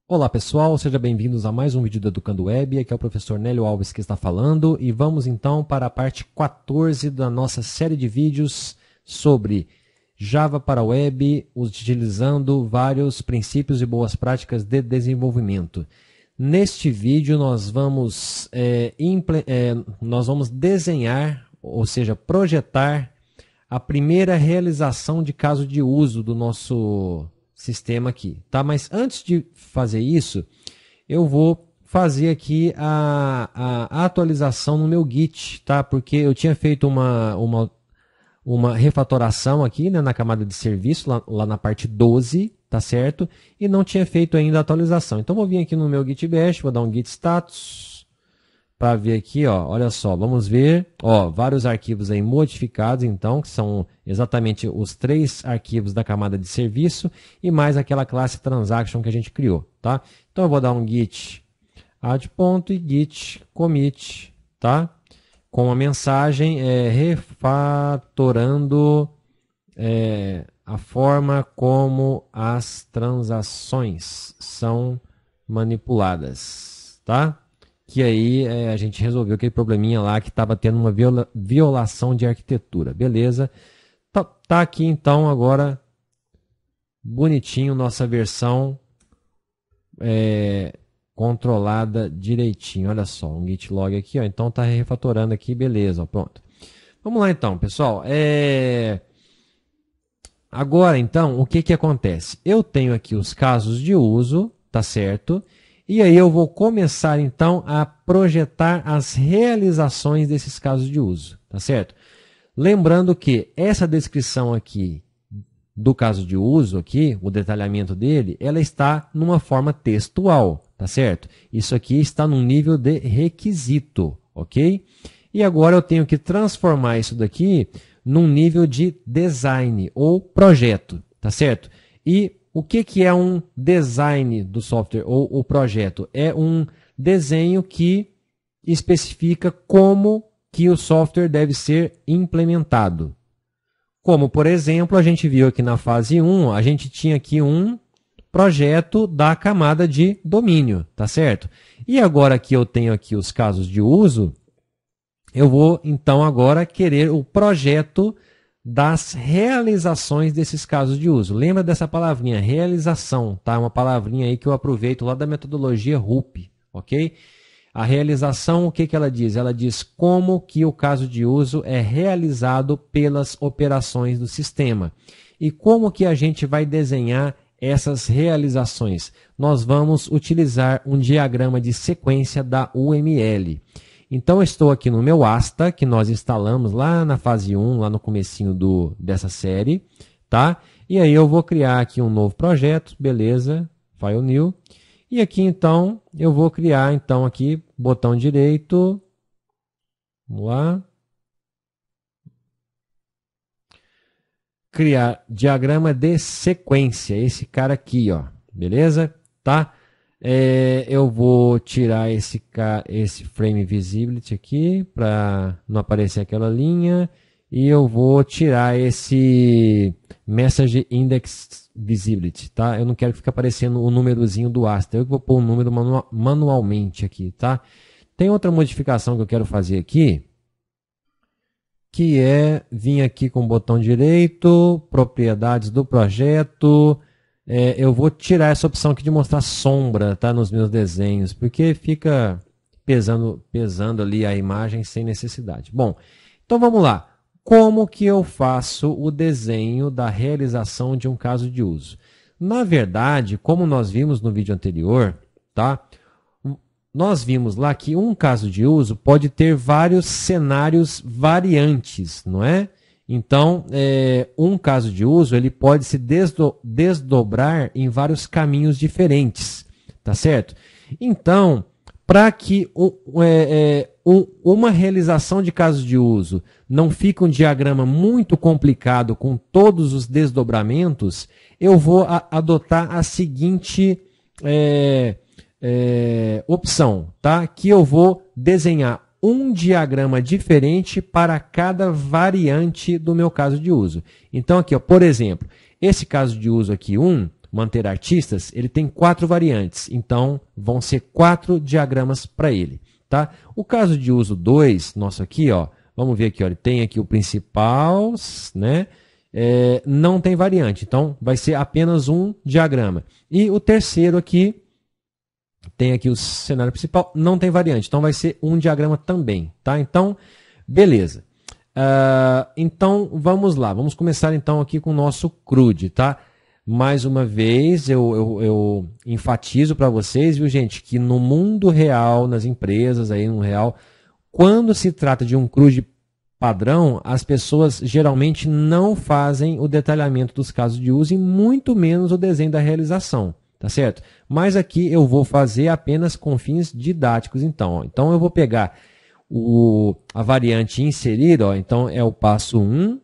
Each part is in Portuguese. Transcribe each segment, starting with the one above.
Olá pessoal, sejam bem-vindos a mais um vídeo do Educando Web. Aqui é o professor Nélio Alves que está falando e vamos então para a parte 14 da nossa série de vídeos sobre Java para Web, utilizando vários princípios e boas práticas de desenvolvimento. Neste vídeo nós vamos desenhar, ou seja, projetar a primeira realização de caso de uso do nosso sistema aqui, tá? Mas antes de fazer isso, eu vou fazer aqui a atualização no meu Git, tá? Porque eu tinha feito uma refatoração aqui, né, na camada de serviço, lá na parte 12, tá certo? E não tinha feito ainda a atualização. Então vou vir aqui no meu Git Bash, vou dar um Git status para ver aqui, ó, olha só, vamos ver, ó, vários arquivos aí modificados, então, que são exatamente os 3 arquivos da camada de serviço e mais aquela classe transaction que a gente criou, tá? Então eu vou dar um git add ponto e git commit, tá? Com a mensagem refatorando a forma como as transações são manipuladas, tá? Que aí a gente resolveu aquele probleminha lá que estava tendo uma violação de arquitetura. Beleza? Tá aqui então agora bonitinho nossa versão controlada direitinho. Olha só, um git log aqui, ó. Então tá refatorando aqui, beleza, ó, pronto. Vamos lá então, pessoal. Agora então, o que que acontece? Eu tenho aqui os casos de uso, tá certo? E aí eu vou começar, então, a projetar as realizações desses casos de uso, tá certo? Lembrando que essa descrição aqui do caso de uso, aqui, o detalhamento dele, ela está numa forma textual, tá certo? Isso aqui está num nível de requisito, ok? E agora eu tenho que transformar isso daqui num nível de design ou projeto, tá certo? E o que é um design do software ou o projeto? É um desenho que especifica como que o software deve ser implementado. Como, por exemplo, a gente viu aqui na fase 1, a gente tinha aqui um projeto da camada de domínio, tá certo? E agora que eu tenho aqui os casos de uso, eu vou então agora querer o projeto das realizações desses casos de uso. Lembra dessa palavrinha, realização, tá? Uma palavrinha aí que eu aproveito lá da metodologia RUP, ok? A realização, o que que ela diz? Ela diz como que o caso de uso é realizado pelas operações do sistema. E como que a gente vai desenhar essas realizações? Nós vamos utilizar um diagrama de sequência da UML. Então, eu estou aqui no meu Asta, que nós instalamos lá na fase 1, lá no comecinho dessa série, tá? E aí eu vou criar aqui um novo projeto, beleza, File New. E aqui, então, eu vou criar, então, aqui, botão direito, vamos lá. Criar diagrama de sequência, esse cara aqui, ó, beleza? Tá? Eu vou tirar esse frame visibility aqui para não aparecer aquela linha e eu vou tirar esse message index visibility, tá? Eu não quero que fique aparecendo o númerozinho do Asta, eu vou pôr o número manualmente aqui, tá? Tem outra modificação que eu quero fazer aqui, que é vir aqui com o botão direito, propriedades do projeto. Eu vou tirar essa opção aqui de mostrar sombra, tá, nos meus desenhos, porque fica pesando ali a imagem sem necessidade. Bom, então vamos lá. Como que eu faço o desenho da realização de um caso de uso? Na verdade, como nós vimos no vídeo anterior, tá? Nós vimos lá que um caso de uso pode ter vários cenários variantes, não é? Então, um caso de uso ele pode se desdobrar em vários caminhos diferentes, tá certo? Então, para que uma realização de caso de uso não fique um diagrama muito complicado com todos os desdobramentos, eu vou adotar a seguinte opção, tá? Que eu vou desenhar um diagrama diferente para cada variante do meu caso de uso. Então aqui, ó, por exemplo, esse caso de uso aqui 1 manter artistas, ele tem 4 variantes. Então, vão ser 4 diagramas para ele. Tá? O caso de uso 2, nosso aqui, ó, vamos ver aqui, ó, ele tem aqui o principal, né? Não tem variante, então vai ser apenas um diagrama. E o terceiro aqui, tem aqui o cenário principal, não tem variante, então vai ser um diagrama também. Tá? Então, beleza. Então, vamos lá, vamos começar então aqui com o nosso CRUD, tá? Mais uma vez, eu enfatizo para vocês, viu, gente, que no mundo real, nas empresas, aí no real, quando se trata de um CRUD padrão, as pessoas geralmente não fazem o detalhamento dos casos de uso e muito menos o desenho da realização, tá certo? Mas aqui eu vou fazer apenas com fins didáticos, então. Ó. Então, eu vou pegar a variante inserir, ó, então é o passo 1,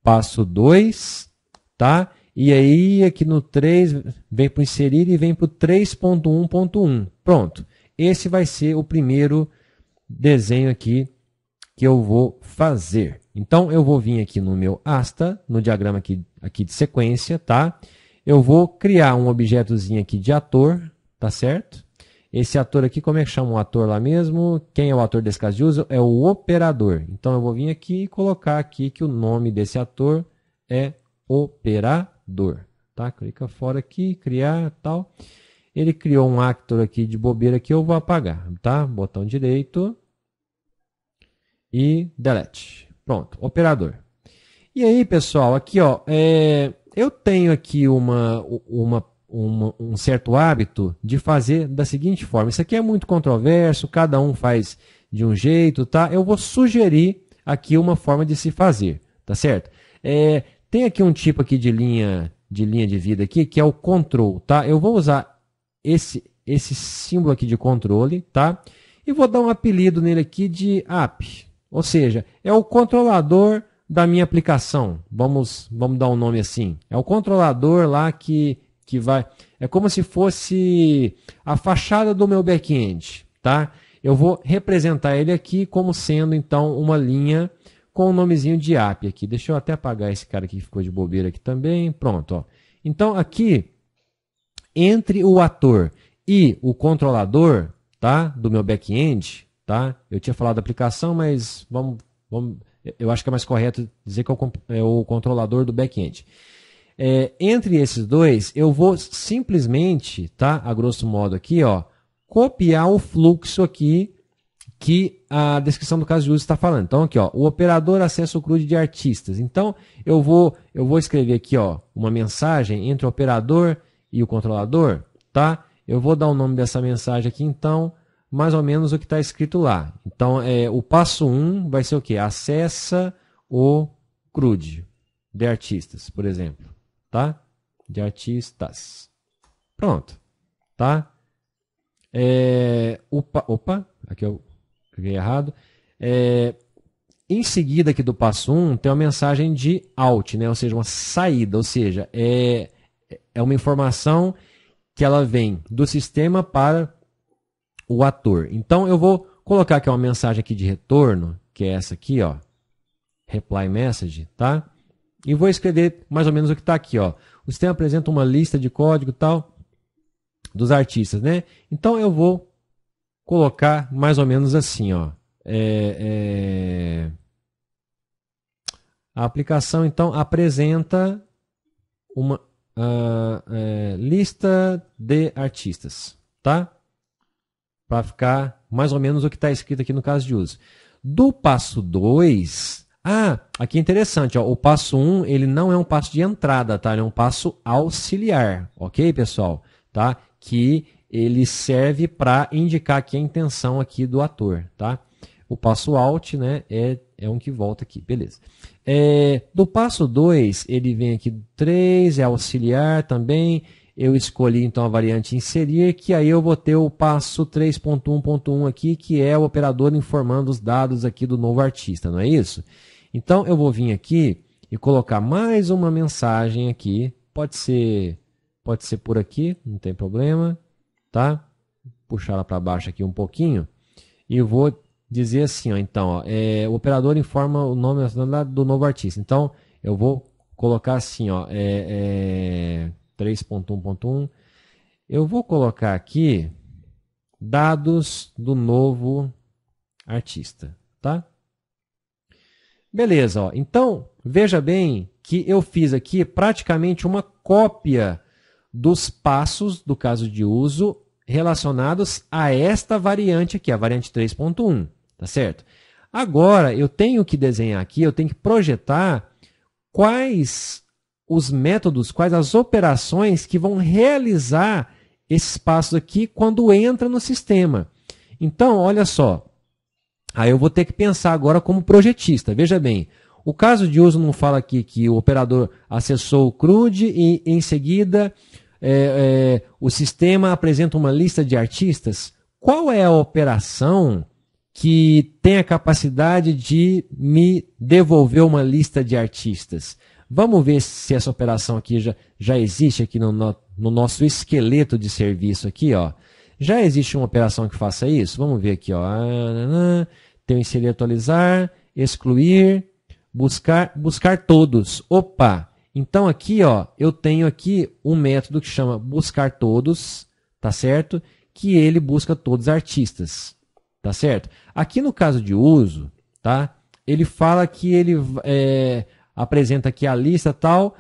passo 2, tá? E aí aqui no 3 vem para o inserir e vem para o 3.1.1. Pronto. Esse vai ser o primeiro desenho aqui que eu vou fazer. Então eu vou vir aqui no meu asta, no diagrama aqui de sequência, tá? Eu vou criar um objetozinho aqui de ator, tá certo? Esse ator aqui, como é que chama o ator lá mesmo? Quem é o ator desse caso de uso? É o operador. Então, eu vou vir aqui e colocar aqui que o nome desse ator é operador. Tá? Clica fora aqui, criar, tal. Ele criou um actor aqui de bobeira que eu vou apagar. Tá? Botão direito e delete. Pronto, operador. E aí, pessoal, aqui ó, eu tenho aqui um certo hábito de fazer da seguinte forma. Isso aqui é muito controverso, cada um faz de um jeito, tá? Eu vou sugerir aqui uma forma de se fazer, tá certo? Tem aqui um tipo aqui de linha de vida aqui, que é o control, tá? Eu vou usar esse símbolo aqui de controle, tá? E vou dar um apelido nele aqui de app, ou seja, é o controlador da minha aplicação. Vamos dar um nome assim. É o controlador lá que vai... É como se fosse a fachada do meu back-end, tá? Eu vou representar ele aqui como sendo, então, uma linha com o nomezinho de app aqui. Deixa eu até apagar esse cara aqui que ficou de bobeira aqui também. Pronto, ó. Então, aqui, entre o ator e o controlador, tá? Do meu back-end, tá? Eu tinha falado da aplicação, mas eu acho que é mais correto dizer que é o controlador do back-end. Entre esses dois, eu vou simplesmente, tá, a grosso modo aqui, ó, copiar o fluxo aqui que a descrição do caso de uso está falando. Então, aqui, ó, o operador acessa o CRUD de artistas. Então, eu vou escrever aqui, ó, uma mensagem entre o operador e o controlador, tá? Eu vou dar o nome dessa mensagem aqui, então, mais ou menos o que está escrito lá. Então, o passo 1 vai ser o quê? Acessa o CRUD de artistas, por exemplo. Tá? De artistas. Pronto. Tá? Opa, aqui eu cliquei errado. Em seguida aqui do passo 1 tem uma mensagem de out, né? Ou seja, uma saída, ou seja, é uma informação que ela vem do sistema para o ator. Então eu vou colocar aqui uma mensagem aqui de retorno, que é essa aqui, ó. Reply message, tá? E vou escrever mais ou menos o que está aqui, ó. O sistema apresenta uma lista de código tal dos artistas, né? Então eu vou colocar mais ou menos assim, ó. A aplicação então apresenta uma lista de artistas, tá? Para ficar mais ou menos o que está escrito aqui no caso de uso. Do passo 2... aqui é interessante, ó, o passo 1, ele não é um passo de entrada, tá? Ele é um passo auxiliar, ok, pessoal? Tá? Que ele serve para indicar aqui a intenção aqui do ator, tá? O passo out, né, é um que volta aqui, beleza. Do passo 2, ele vem aqui do 3, é auxiliar também. Eu escolhi então a variante inserir, que aí eu vou ter o passo 3.1.1 aqui, que é o operador informando os dados aqui do novo artista, não é isso? Então eu vou vir aqui e colocar mais uma mensagem aqui, pode ser por aqui, não tem problema, tá? Puxar ela para baixo aqui um pouquinho e eu vou dizer assim, ó, então, ó, o operador informa o nome do novo artista. Então eu vou colocar assim, ó, 3.1.1. Eu vou colocar aqui dados do novo artista, tá? Beleza, ó. Então, veja bem que eu fiz aqui praticamente uma cópia dos passos do caso de uso relacionados a esta variante aqui, a variante 3.1, tá certo? Agora, eu tenho que desenhar aqui, eu tenho que projetar quais os métodos, quais as operações que vão realizar esses passos aqui quando entra no sistema. Então, olha só, aí eu vou ter que pensar agora como projetista. Veja bem, o caso de uso não fala aqui que o operador acessou o CRUD e em seguida o sistema apresenta uma lista de artistas. Qual é a operação que tem a capacidade de me devolver uma lista de artistas? Vamos ver se essa operação aqui já existe aqui no nosso esqueleto de serviço aqui, ó. Já existe uma operação que faça isso? Vamos ver aqui, ó. Tem o inserir, atualizar, excluir, buscar todos. Opa! Então aqui, ó, eu tenho aqui um método que chama buscar todos, tá certo? Que ele busca todos os artistas, tá certo? Aqui no caso de uso, tá? Ele fala que ele apresenta aqui a lista tal,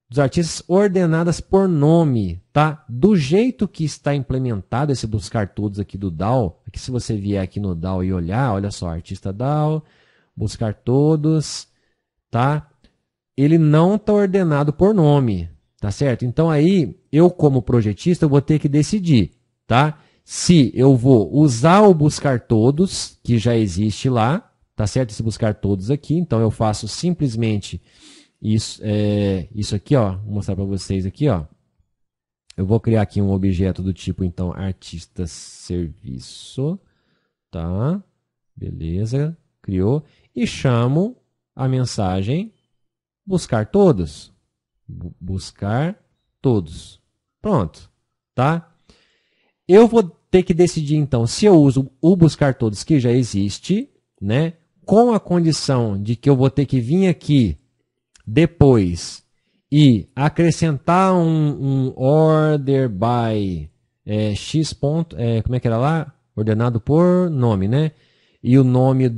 dos artistas ordenadas por nome, tá? Do jeito que está implementado esse buscar todos aqui do DAO, aqui se você vier aqui no DAO e olhar, olha só, artista DAO, buscar todos, tá? Ele não está ordenado por nome, tá certo? Então aí, eu como projetista, eu vou ter que decidir, tá? Se eu vou usar o buscar todos, que já existe lá, tá certo? Esse buscar todos aqui, então eu faço simplesmente isso aqui, ó, vou mostrar para vocês aqui, ó. Eu vou criar aqui um objeto do tipo, então, artista serviço, tá? Beleza, criou. E chamo a mensagem buscar todos. Buscar todos. Pronto, tá? Eu vou ter que decidir, então, se eu uso o buscar todos que já existe, né? Com a condição de que eu vou ter que vir aqui depois e acrescentar um order by x ponto, como é que era lá? Ordenado por nome, né? E o nome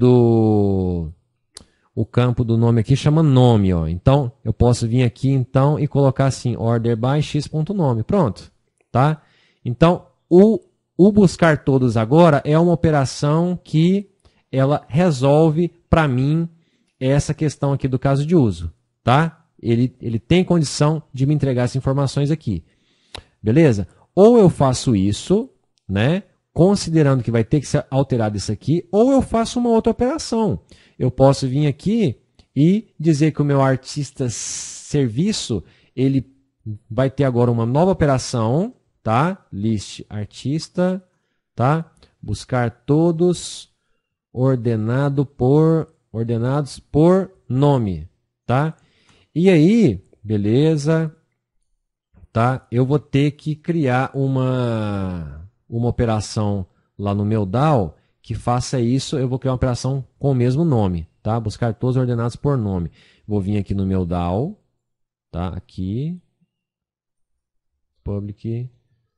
o campo do nome aqui chama nome, ó. Então, eu posso vir aqui então e colocar assim, order by x.nome. Pronto, tá? Então, o buscar todos agora é uma operação que ela resolve para mim essa questão aqui do caso de uso, tá? Ele tem condição de me entregar essas informações aqui. Beleza? Ou eu faço isso, né? Considerando que vai ter que ser alterado isso aqui, ou eu faço uma outra operação. Eu posso vir aqui e dizer que o meu artista serviço, ele vai ter agora uma nova operação, tá? List artista, tá? Buscar todos ordenados por nome, tá? E aí, beleza, tá? Eu vou ter que criar uma operação lá no meu DAO que faça isso. Eu vou criar uma operação com o mesmo nome, tá? Buscar todos ordenados por nome. Vou vir aqui no meu DAO, tá? Aqui, public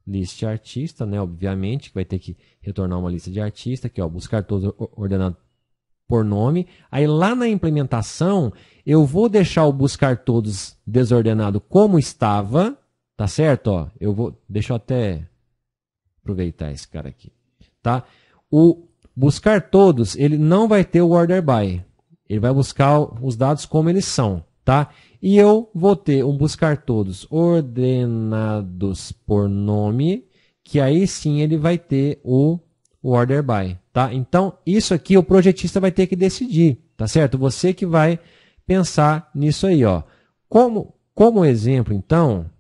list artista, né? Obviamente, que vai ter que retornar uma lista de artista, aqui, ó, buscar todos ordenados por nome. Aí lá na implementação, eu vou deixar o buscar todos desordenado como estava, tá certo? Ó, deixa eu até aproveitar esse cara aqui, tá? O buscar todos, ele não vai ter o order by. Ele vai buscar os dados como eles são, tá? E eu vou ter um buscar todos ordenados por nome, que aí sim ele vai ter o order by, tá? Então, isso aqui o projetista vai ter que decidir, tá certo? Você que vai pensar nisso aí, ó. Como exemplo, então,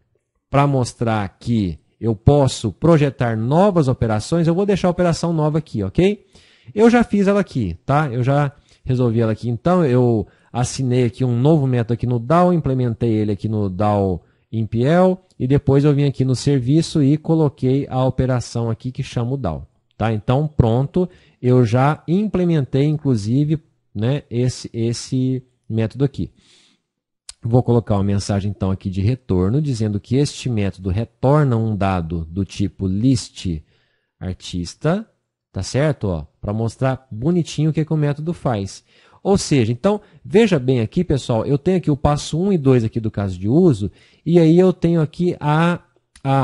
para mostrar que eu posso projetar novas operações, eu vou deixar a operação nova aqui, ok? Eu já fiz ela aqui, tá? Eu já resolvi ela aqui, então eu assinei aqui um novo método aqui no DAO, implementei ele aqui no DAO IMPL e depois eu vim aqui no serviço e coloquei a operação aqui que chama o DAO, tá? Então, pronto, eu já implementei, inclusive, né, esse método aqui. Vou colocar uma mensagem então aqui de retorno, dizendo que este método retorna um dado do tipo list artista, tá certo? Para mostrar bonitinho o que o método faz. Ou seja, então, veja bem aqui, pessoal, eu tenho aqui o passo 1 e 2 aqui do caso de uso, e aí eu tenho aqui a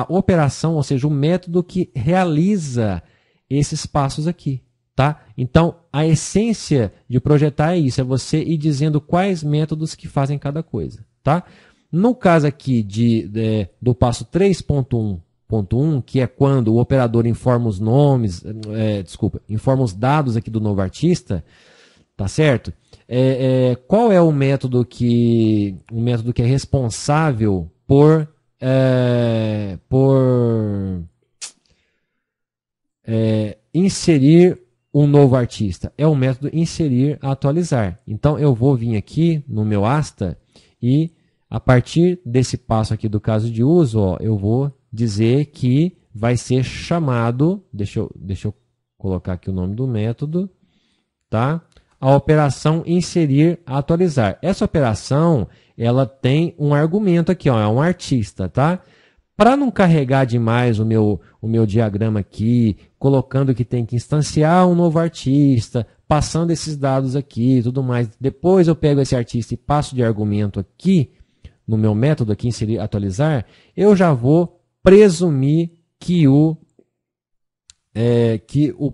operação, ou seja, o método que realiza esses passos aqui. Tá? Então, a essência de projetar é isso, é você ir dizendo quais métodos que fazem cada coisa. Tá? No caso aqui do passo 3.1.1, que é quando o operador informa os nomes, informa os dados aqui do novo artista, tá certo? Qual é o método que é responsável por inserir um novo artista? É o método inserir atualizar. Então eu vou vir aqui no meu asta e a partir desse passo aqui do caso de uso, eu vou dizer que vai ser chamado, deixa eu colocar aqui o nome do método, tá? A operação inserir atualizar. Essa operação, ela tem um argumento aqui, é um artista, tá? Para não carregar demais o meu diagrama aqui, colocando que tem que instanciar um novo artista, passando esses dados aqui e tudo mais. Depois eu pego esse artista e passo de argumento aqui, no meu método aqui, inserir, atualizar, eu já vou presumir que o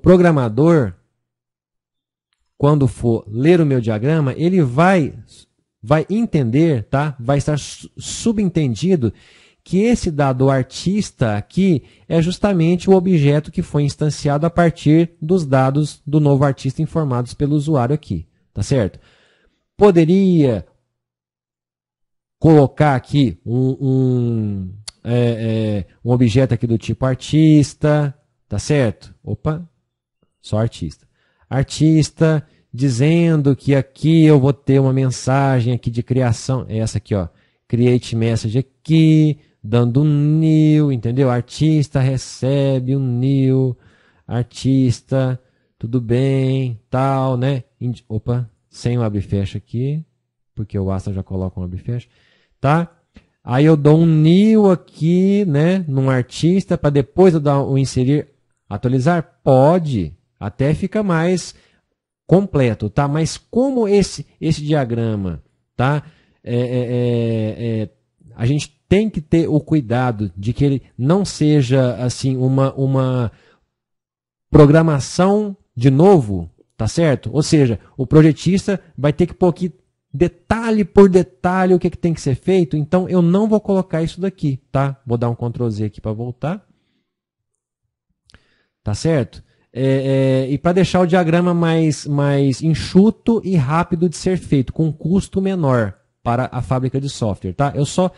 programador, quando for ler o meu diagrama, ele vai entender, tá? Vai estar subentendido que esse dado artista aqui é justamente o objeto que foi instanciado a partir dos dados do novo artista informados pelo usuário aqui, tá certo? Poderia colocar aqui um objeto aqui do tipo artista, tá certo? Opa, só artista. Artista, dizendo que aqui eu vou ter uma mensagem aqui de criação, essa aqui, create message aqui, dando um new, entendeu? Artista recebe um new, artista, tudo bem, tal, né? Opa, sem o abre e fecha aqui, porque o Astra já coloca um abre e fecha, tá? Aí eu dou um new aqui, né, num artista, para depois eu dar o inserir, atualizar? Pode, até fica mais completo, tá? Mas como esse diagrama, tá? A gente tem que ter o cuidado de que ele não seja assim uma programação de novo, tá certo? Ou seja, o projetista vai ter que pôr aqui detalhe por detalhe o que tem que ser feito, então eu não vou colocar isso daqui, tá? Vou dar um Ctrl Z aqui para voltar. Tá certo? E para deixar o diagrama mais enxuto e rápido de ser feito, com custo menor para a fábrica de software, tá? Eu só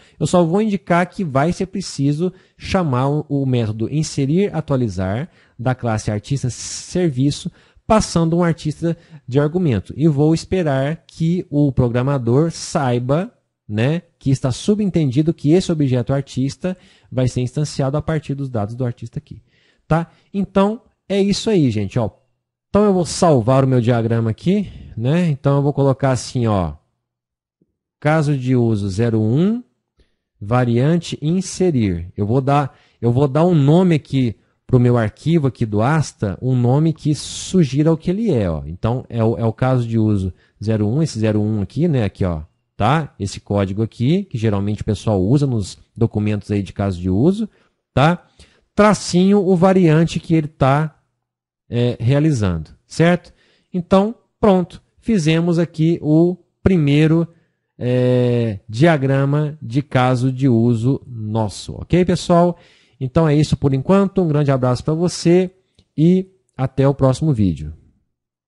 vou indicar que vai ser preciso chamar o método inserir atualizar da classe artista serviço, passando um artista de argumento. E vou esperar que o programador saiba, né, que está subentendido que esse objeto artista vai ser instanciado a partir dos dados do artista aqui, tá? Então, é isso aí, gente, ó. Então eu vou salvar o meu diagrama aqui, né? Então eu vou colocar assim, ó, caso de uso 01, variante inserir. Eu vou dar um nome aqui para o meu arquivo aqui do Asta, um nome que sugira o que ele é, ó. Então é o caso de uso 01, esse 01 aqui, né, aqui, ó, tá? Esse código aqui, que geralmente o pessoal usa nos documentos aí de caso de uso, tá? Tracinho o variante que ele está realizando, certo? Então, pronto. Fizemos aqui o primeiro diagrama de caso de uso nosso. Ok, pessoal? Então é isso por enquanto. Um grande abraço para você e até o próximo vídeo.